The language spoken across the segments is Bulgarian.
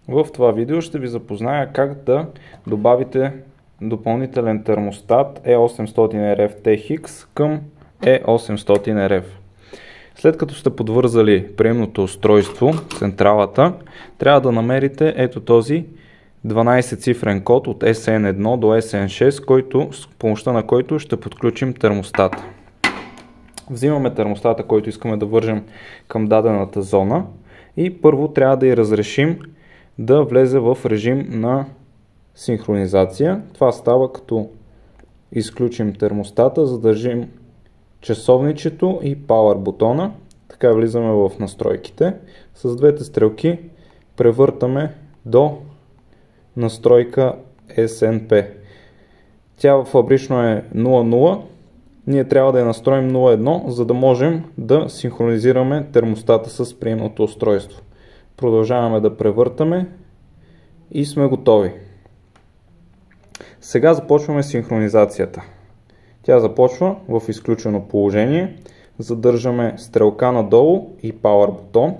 В това видео ще ви запозная как да добавите допълнителен термостат E800RF THX към E800RF. След като сте подвързали приемното устройство, централата, трябва да намерите ето този 12-цифрен код от SN1 до SN6, с помощта на който ще подключим термостата. Взимаме термостата, който искаме да вържем към дадената зона и първо трябва да й разрешим да влезе в режим на синхронизация. Това става като изключим термостата, задържим часовничето и Power бутона. Така влизаме в настройките. С двете стрелки превъртаме до настройка SNP. Тя фабрично е 00. Ние трябва да я настроим 01, за да можем да синхронизираме термостата с приемното устройство. Продължаваме да превъртаме и сме готови. Сега започваме синхронизацията. Тя започва в изключено положение. Задържаме стрелка надолу и Power бутон.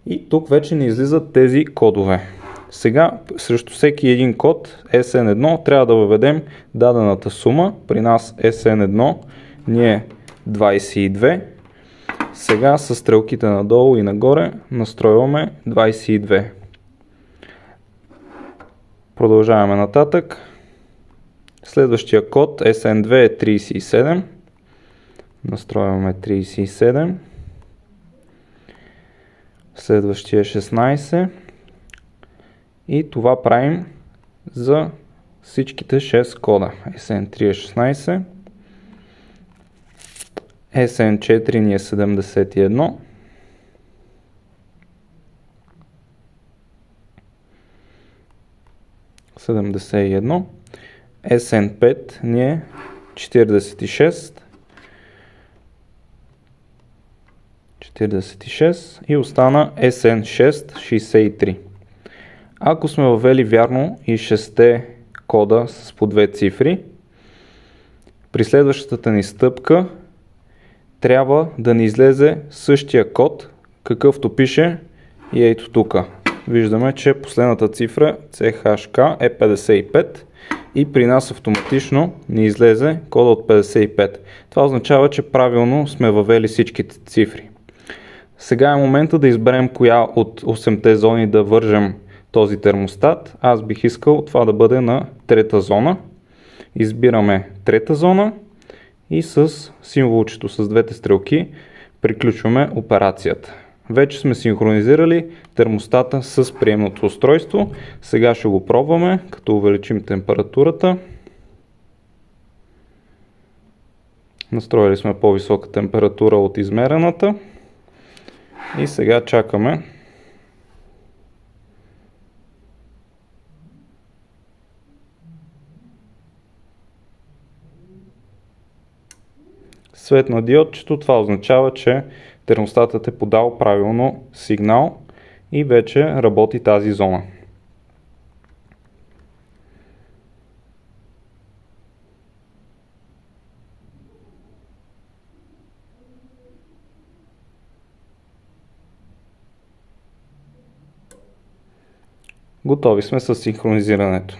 И тук вече ни излизат тези кодове. Сега срещу всеки един код SN1 трябва да въведем дадената сума. При нас SN1 ни е 22. Сега с стрелките надолу и нагоре настройваме 22. Продължаваме нататък. Следващия код SN2 е 37. Настройваме 37. Следващия е 16. И това правим за всичките 6 кода. SN3 е 16. SN4 ни е 71. SN5 ни е 46. 46 и остана SN6 63. Ако сме въвели вярно и 6 кода с по 2 цифри, при следващата ни стъпка трябва да ни излезе същия код, какъвто пише и ето тук. Виждаме, че последната цифра CHK е 55 и при нас автоматично ни излезе кода от 55. Това означава, че правилно сме въвели всичките цифри. Сега е момента да изберем коя от 8-те зони да вържем този термостат. Аз бих искал това да бъде на трета зона. Избираме трета зона и с символчето с двете стрелки приключваме операцията. Вече сме синхронизирали термостата с приемното устройство. Сега ще го пробваме, като увеличим температурата. Настроили сме по-висока температура от измерената. И сега чакаме. Светна диодчето, това означава, че термостатът е подал правилно сигнал и вече работи тази зона. Готови сме с синхронизирането.